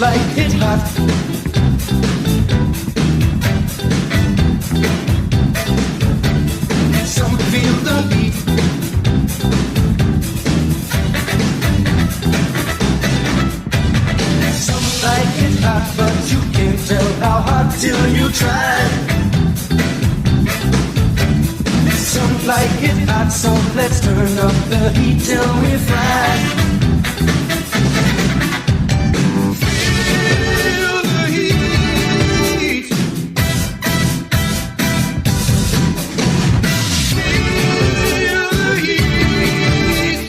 like it hot. Some feel the heat. Some like it hot, but you can't tell how hot till you try. Some like it hot, so let's turn up the heat till we fly. Feel the heat. Feel the heat.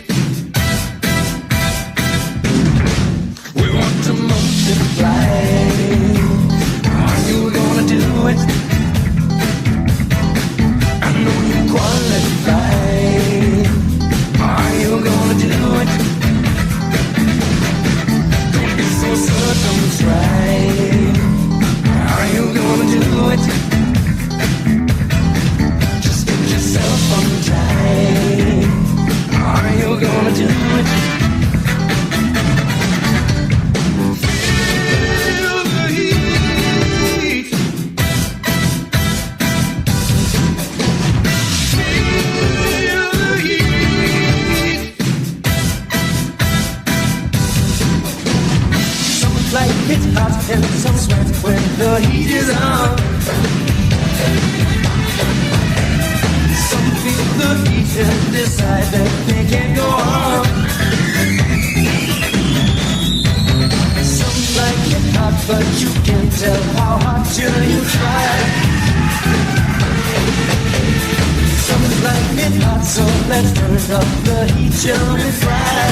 We want to multiply. Are you gonna do it? I know you qualify. Are you gonna do it? Don't be so circumscribed. Are you gonna do it? Just get yourself on time. Are you gonna do it? Feel the heat. Feel the heat. Some like it hot and some sweat when the heat is on. Some feel the heat and decide that they can't go on. Some like it hot, but you can't tell how hot till you try. Some like it hot, so let's turn up the heat till we fly.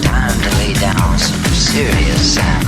Time to lay down some serious sound.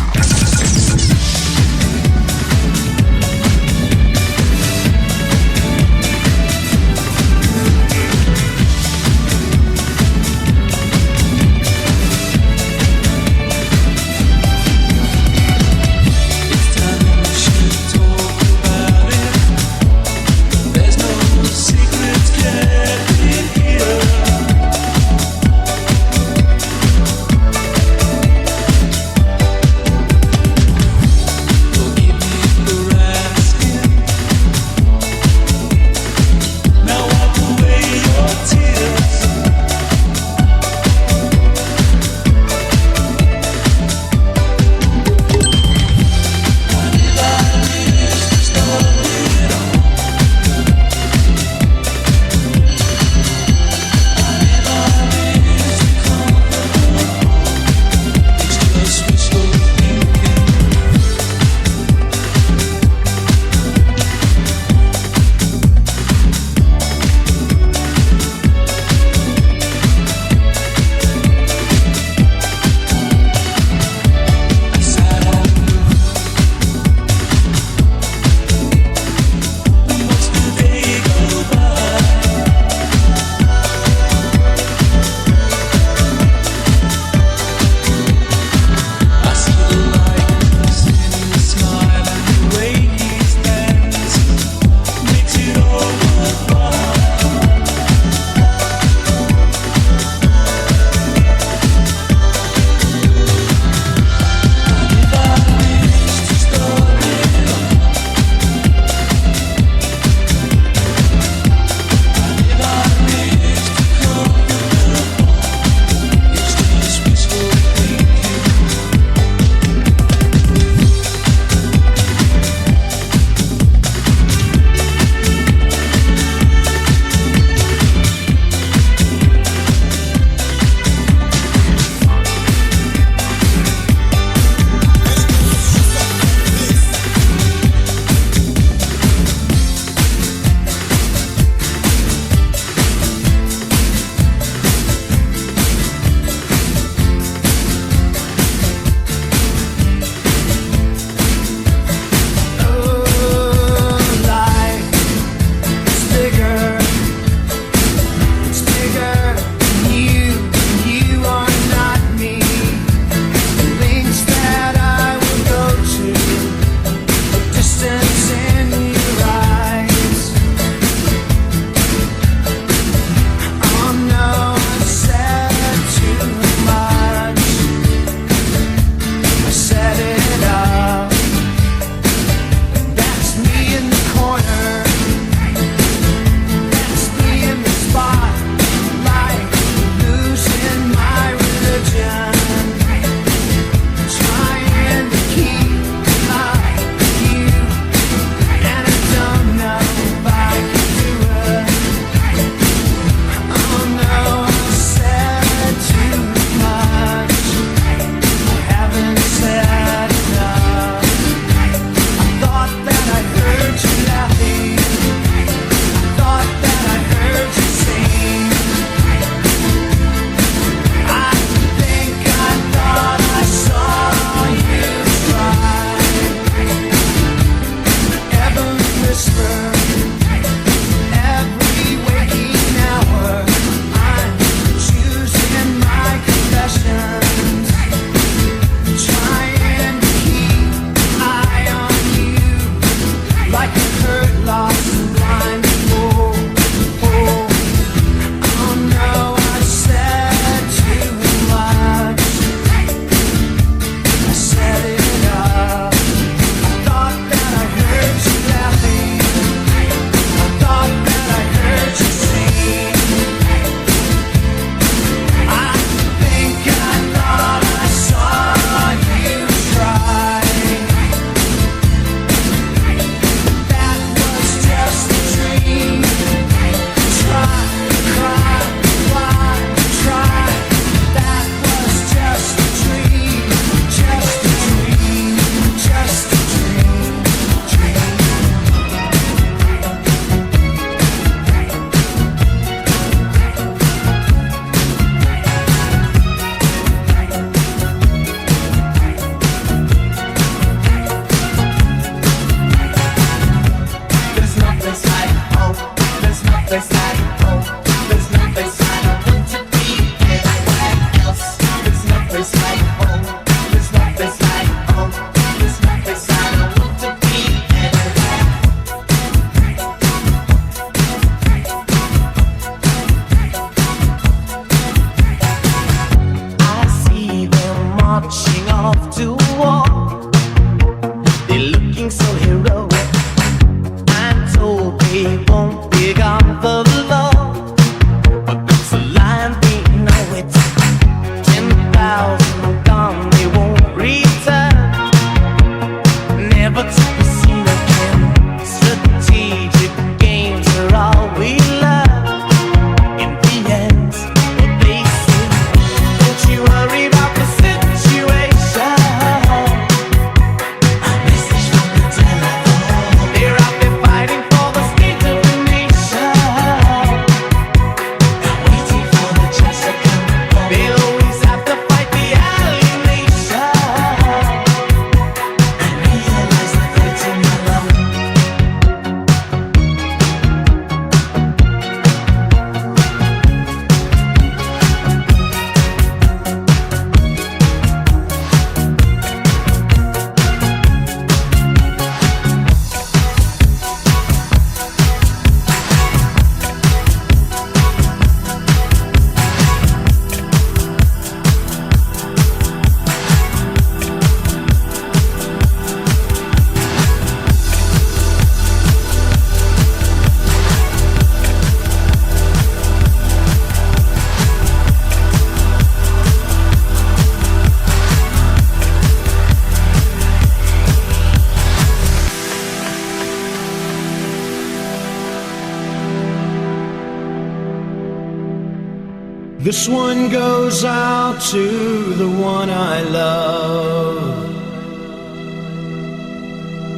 This one goes out to the one I love.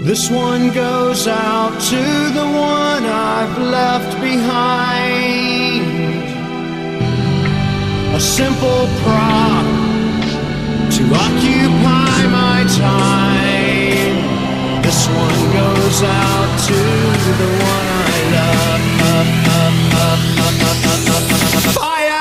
This one goes out to the one I've left behind. A simple prop to occupy my time. This one goes out to the one I love. Fire!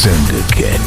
Syndicate.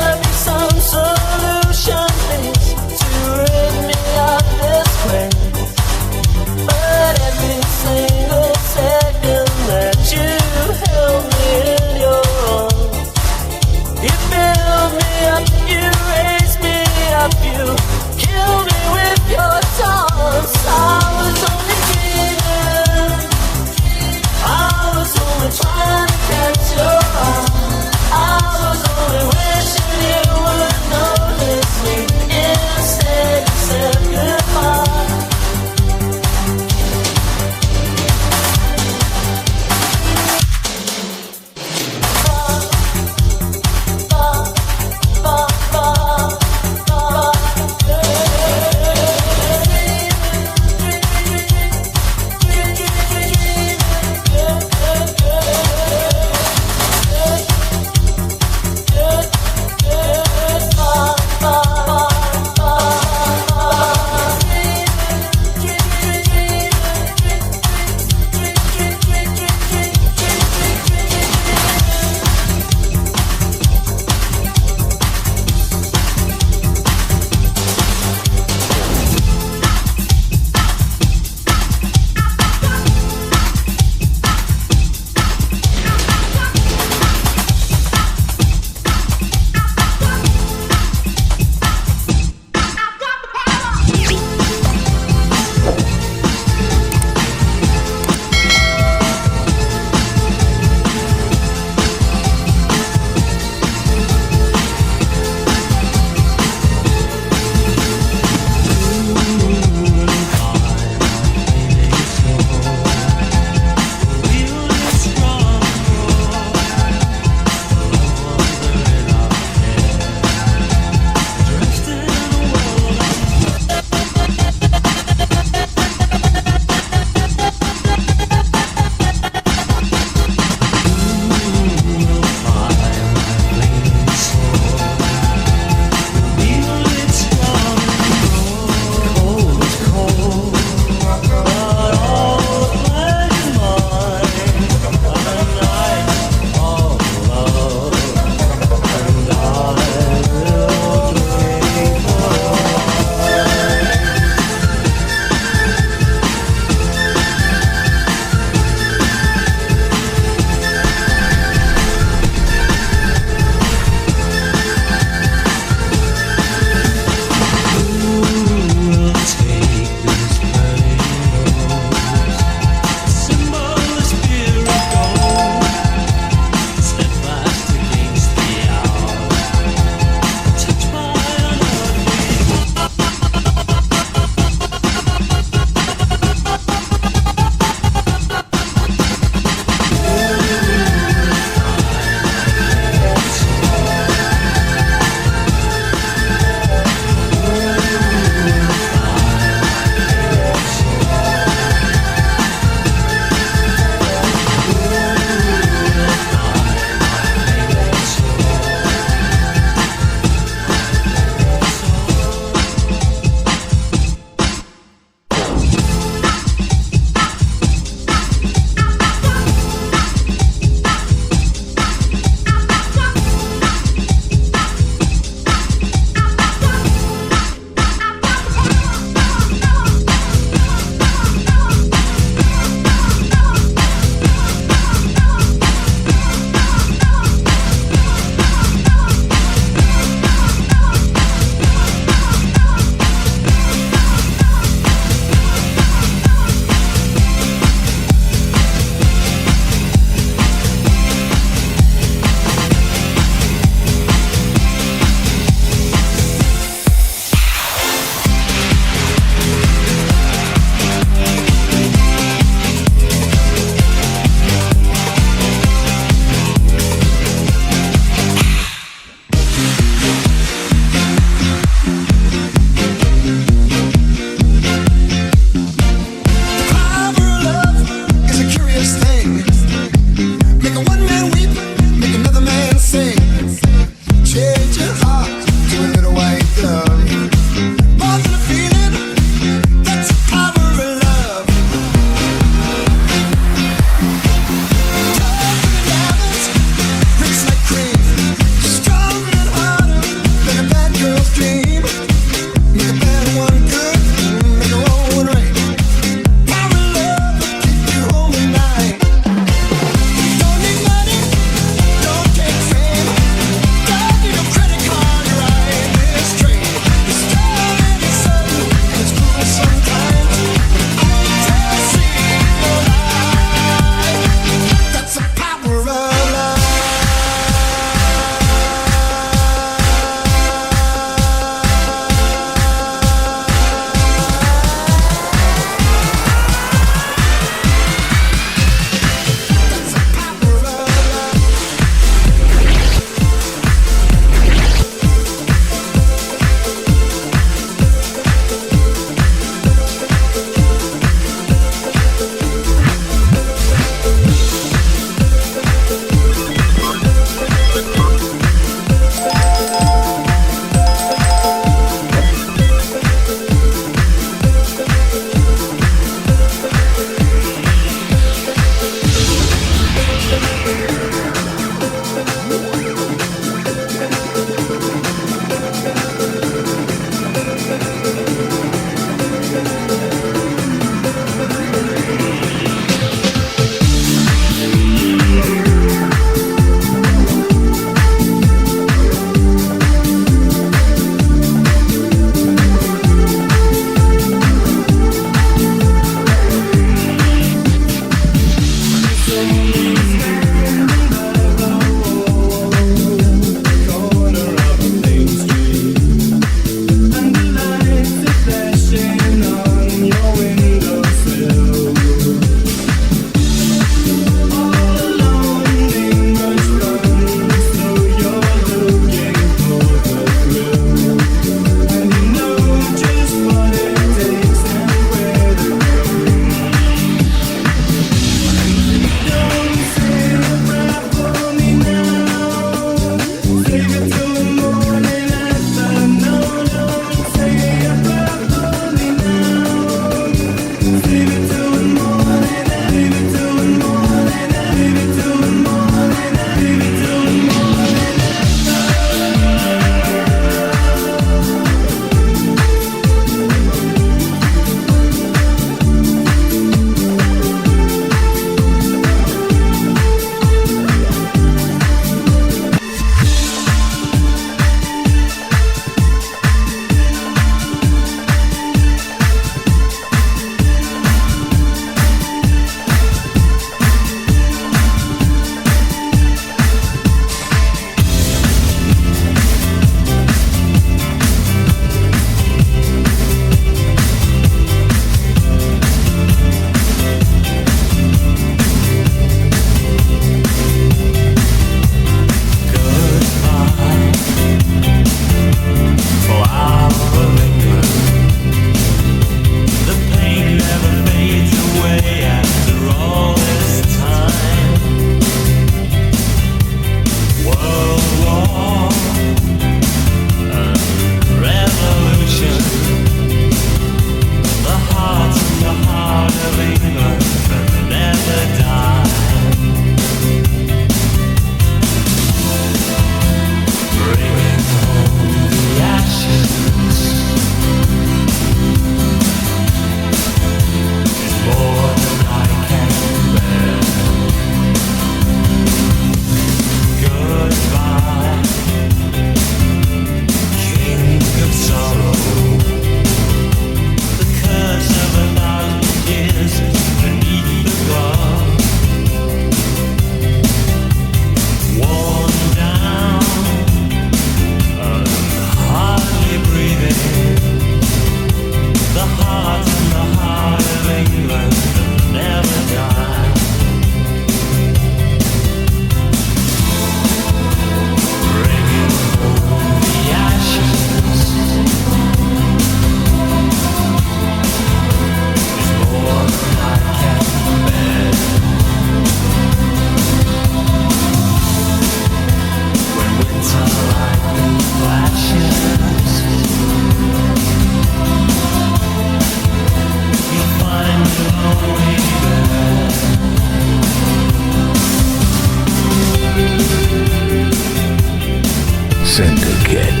Syndicate.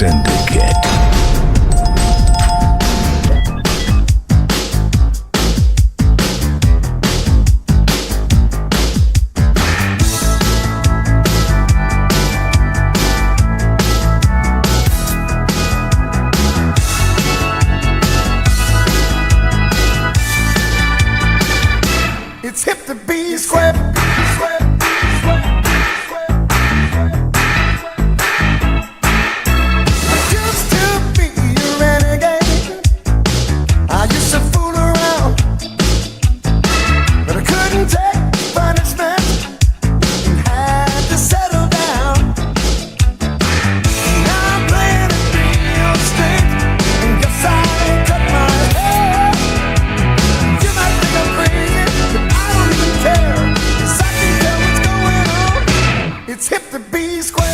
Syndicate. It's hip to be square. It's hip to be square.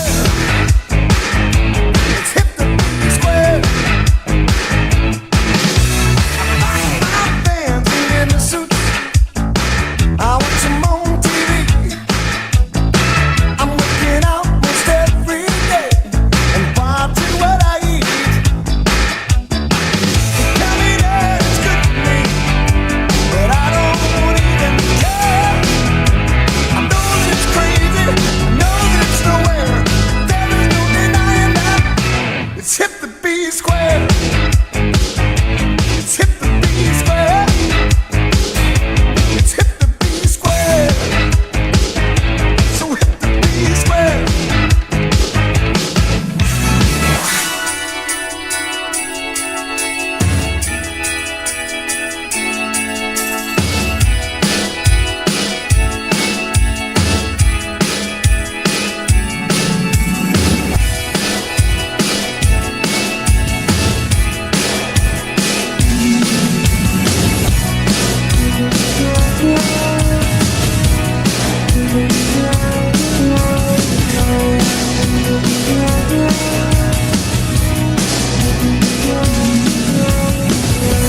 It's hip to be square. My fans in the suits, I watch them on TV. I'm working out most every day and watching what I eat. Tell me that it's good for me, but I don't even care. I know that it's crazy. I know it's nowhere. There is no denying that. It's hip to be square. It's hip to be square. It's hip to be square. So hip to be square.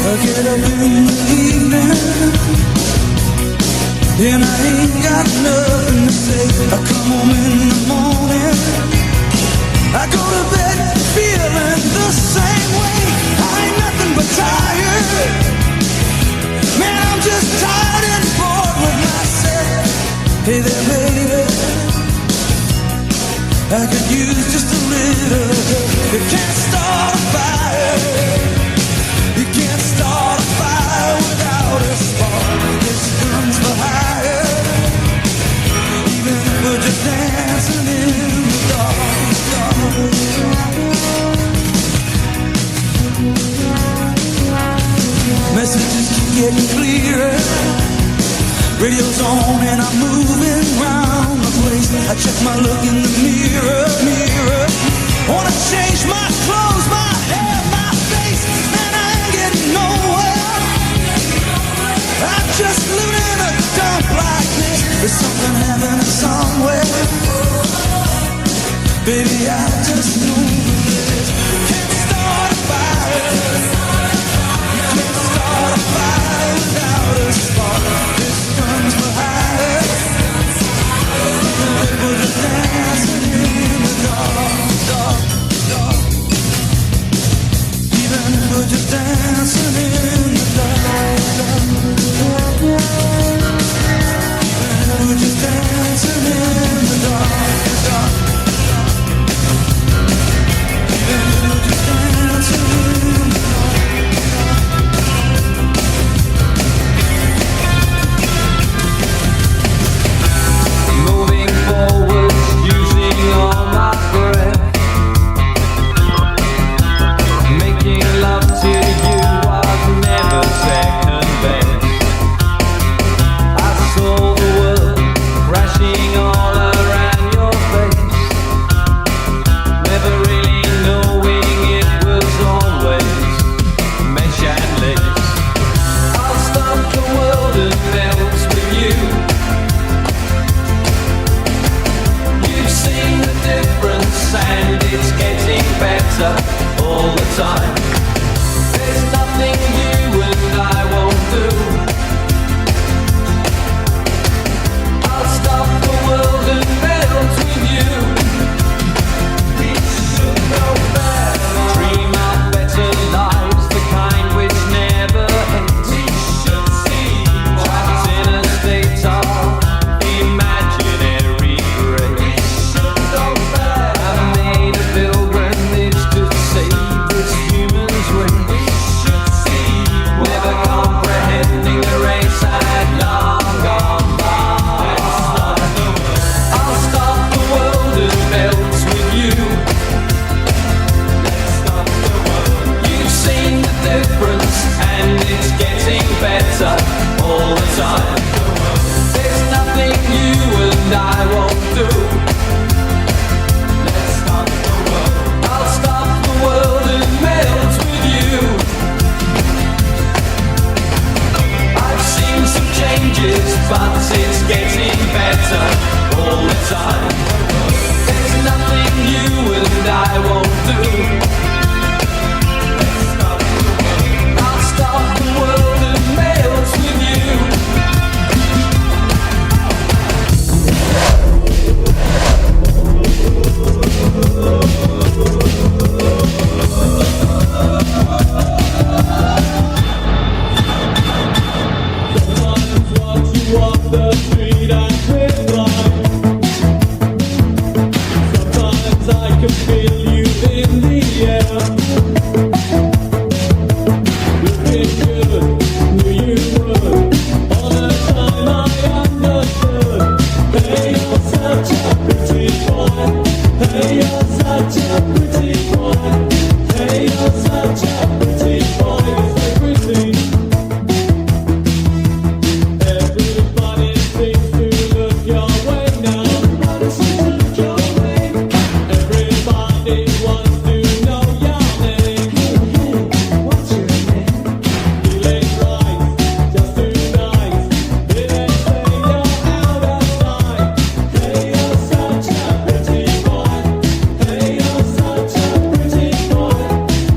I get up in the evening and I ain't got nothing to say. I come home in the morning, I go to bed feeling the same way. I ain't nothing but tired. Man, I'm just tired and bored with myself. Hey there, baby, I could use just a little help. You can't start a fire. You can't start a fire without a spark. This guns for hire. Even if we're just dancing in the dark. Messages keep getting clearer. Radio's on and I'm moving round the place. I check my look in the mirror. Wanna change my clothes, my hair, my face, and I ain't getting nowhere. I'm just living in a dump like this. There's something happening somewhere. Baby, I just know this. Can't start a fire. You can't start a fire without a spark. This guns for hire. People just dancing in the dark. Even if we're just dancing in the dark. Even if we're just dancing in the dark. Even if we're just dancing in the dark. Moving forward, using all my breath, making love to you was never second best. I saw the world crashing all around your face, never really knowing it was always mesh and lace. I'll stop the world and melt with you. You've seen the difference and it's getting better all the time. There's nothing you and I won't do. I'll stop the world and melt with you. We should go back. better all the time. There's nothing you and I won't do. Let's stop the world. I'll stop the world and melt with you. I've seen some changes, but it's getting better all the time. There's nothing you and I won't do. Let's stop the world. I'll stop the world and melt with you. Sometimes watch you walk the street and drift by. Sometimes I can feel you in the air. Looking good, knew you would. All the time I understood. Hey, you're such a pretty boy. Hey, you're such a pretty boy. Hey, you're such a pretty boy. You're so pretty. Everybody seems to look your way now. Everybody seems to look your way. Everybody wants to know your name. What's your name? Feeling right, just tonight. Didn't say you're out of sight. Hey, you're such a pretty boy. Hey, you're such a pretty boy.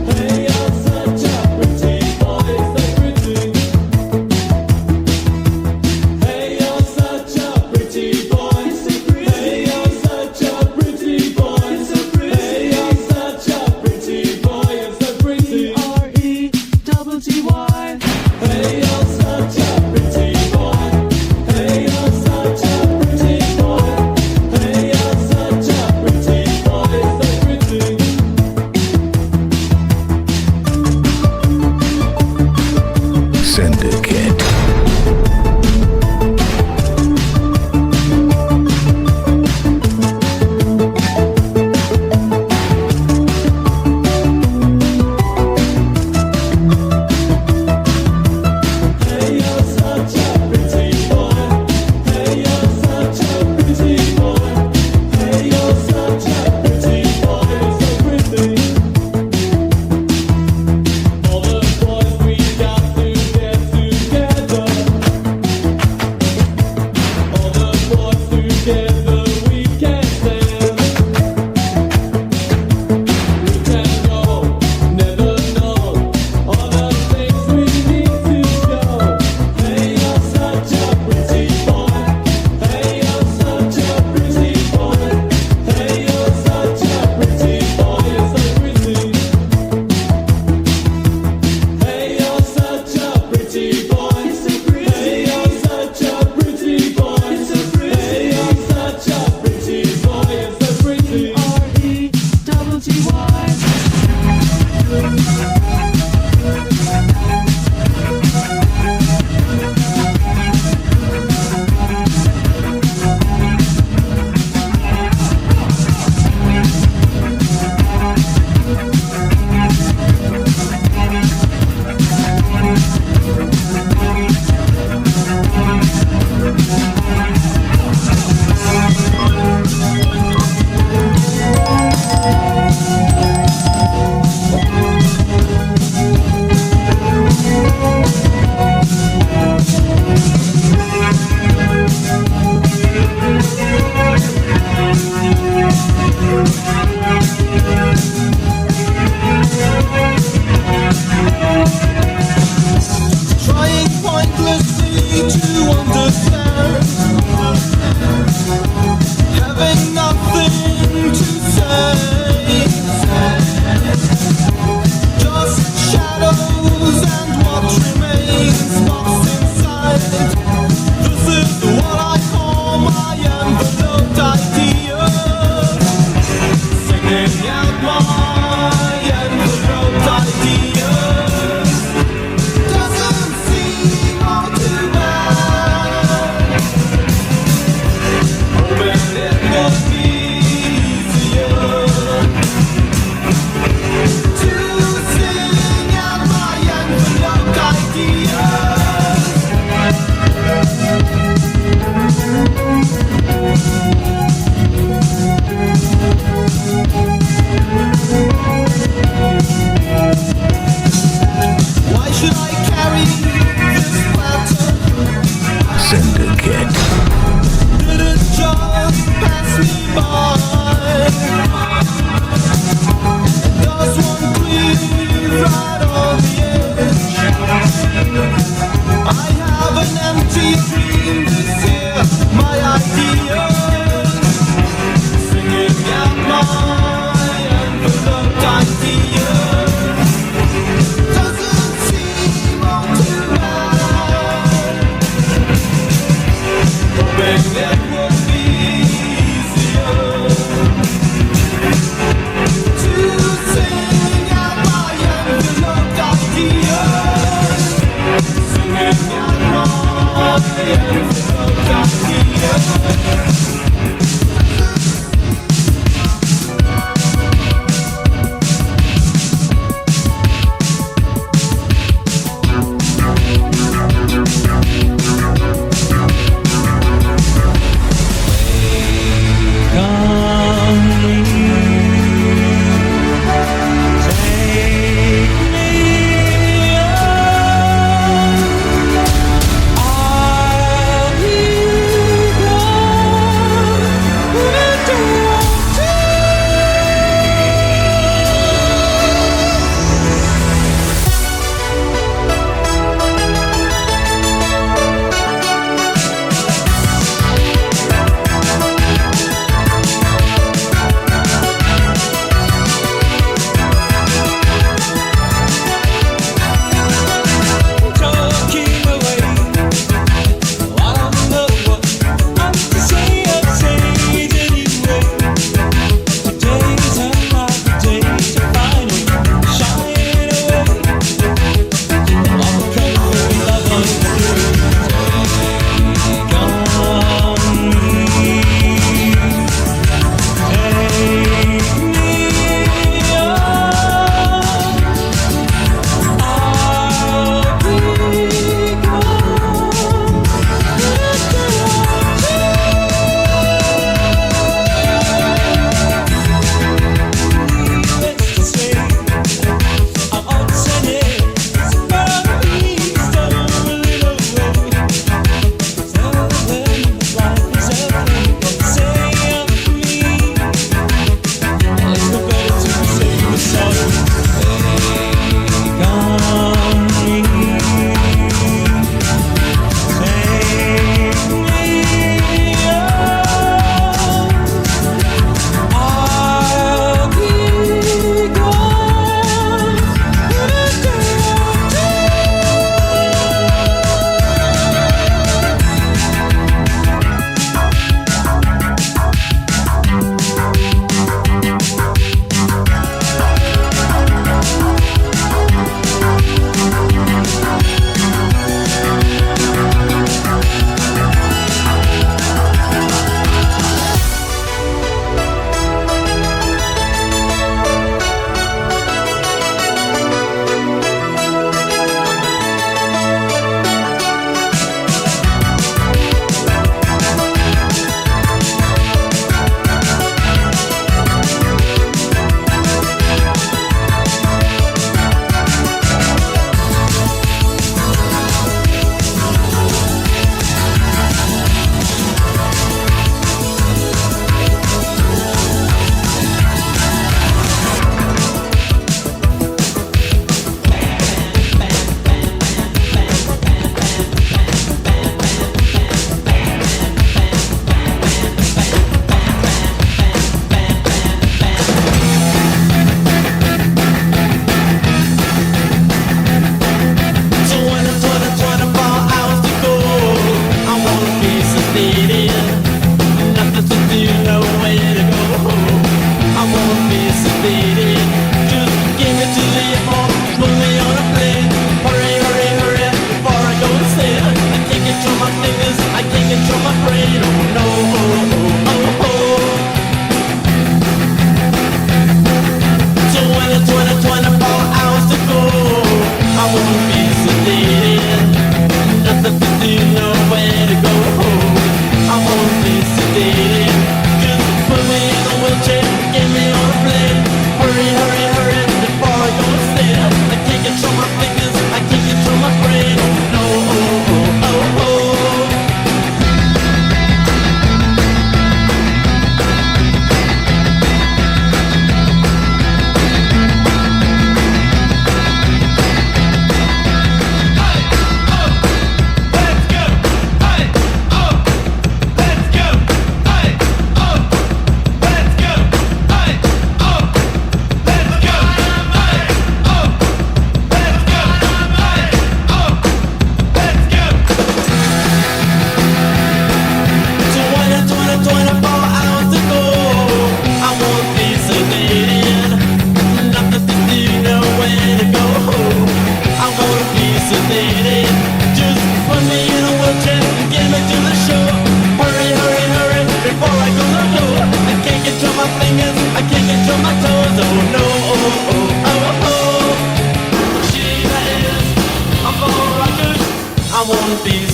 Hey, you're such a pretty boy. So pretty. Hey, you're such a pretty boy. Hey, you're such a pretty boy. Hey, you're such a pretty boy. You're so pretty. R-E-T-T-Y. Hey, you're such a pretty boy. Hey, you're such a pretty boy. Hey, you're such a pretty boy. So pretty. Syndicate. Hey, you're such a pretty boy. Hey, you're such a pretty boy. Hey, you're such a pretty boy. You're so pretty. All the boys we got to get together. All the boys together we can stand. We can go, never know all the things we need to show. Hey, you're such a pretty boy. Hey, you're such a pretty boy. Hey, you're such a pretty boy. You're so pretty. Hey, you're such a pretty boy. Hey, you're such a pretty boy. Hey, you're such a pretty boy. You're so pretty. R-E-T-T-Y. Trying pointlessly to understand, having nothing to say, just shadows and what remains, what's inside. This is what I call my enveloped idea, singing out my enveloped idea. Doesn't seem all too bad. Hoping it would be easier.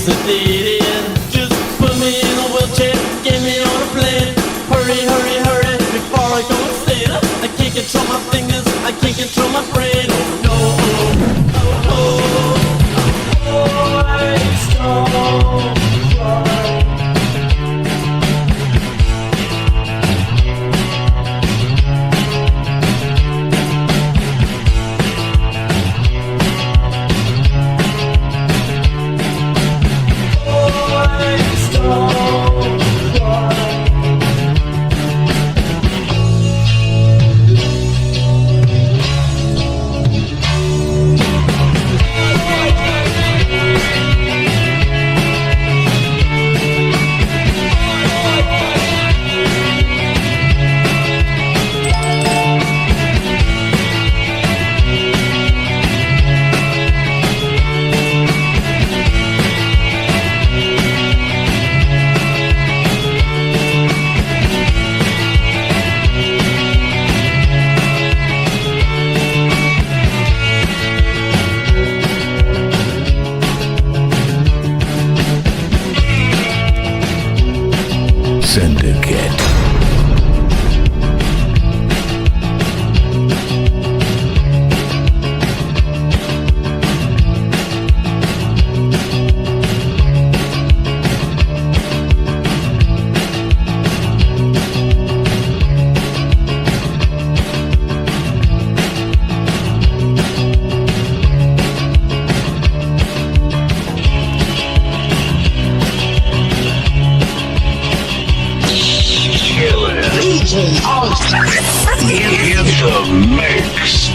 sedated. Just put me in a wheelchair, get me on a plane. Hurry, hurry, hurry, before I go insane. I can't control my fingers, I can't control my brain. Oh no, oh, oh, oh, I don't cry. Syndicate. In the mix.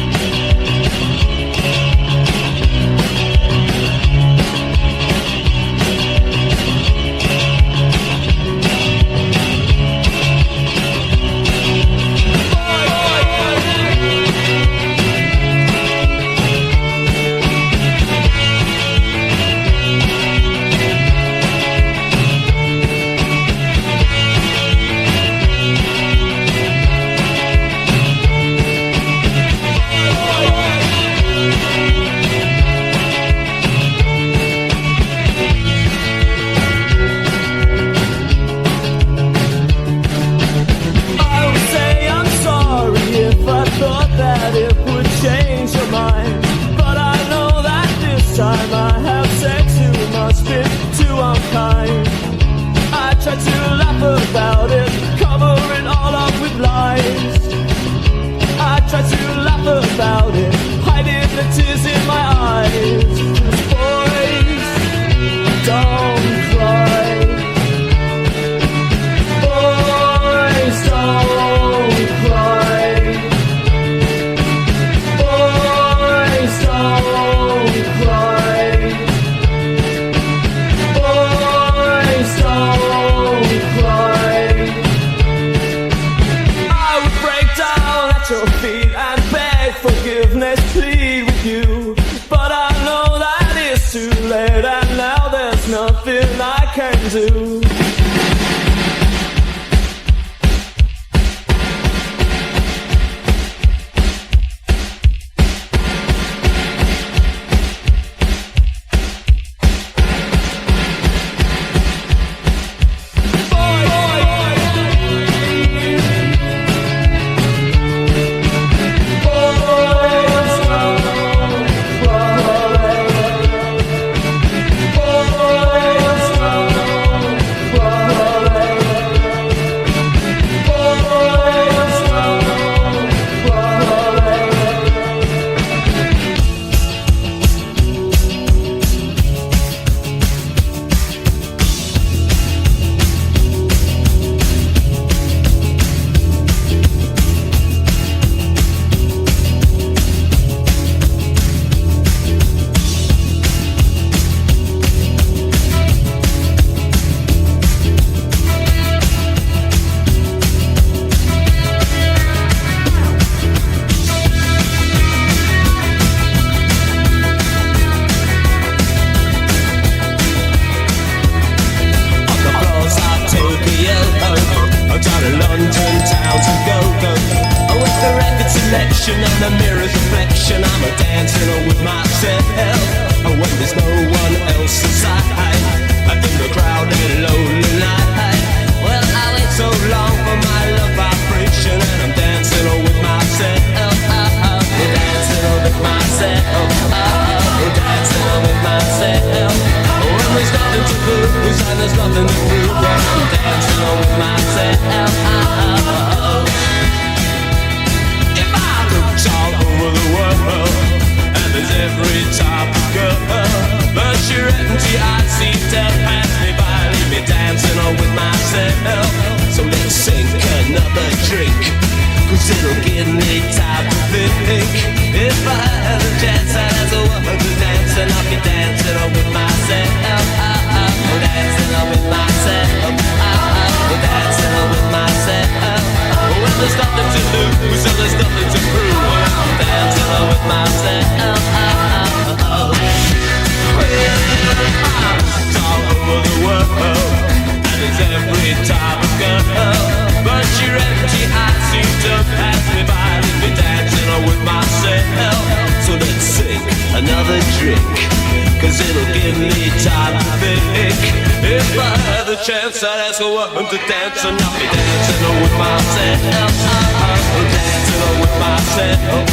selection and the mirror's reflection. I'm a dancing with myself. And when there's no one else inside, a crowded, lonely night. Well, I wait so long for my love vibration, and I'm dancing with myself. Dancing with myself. Dancing with myself. When there's nothing to lose and there's nothing to prove, well, I'm dancing with myself. If I looked all over the world, and there's every type of girl, but your empty eyes seem to pass me by, leave me dancing with myself. So let's sink another drink, 'cause it'll give me time to think. If I had a chance as a woman to dance, and I'll be dancing with myself. Dancing with myself. Dancing with myself. When there's nothing to lose and there's nothing to prove, I'm dancing with myself. All over the world, and it's every type of girl, but your empty eyes seem to pass me by, leave me dancing with myself. So let's sing another drink, 'cause it'll give me time to think. If I had the chance, I'd ask a woman to dance, and I'll be dancing with myself. Dancing with myself.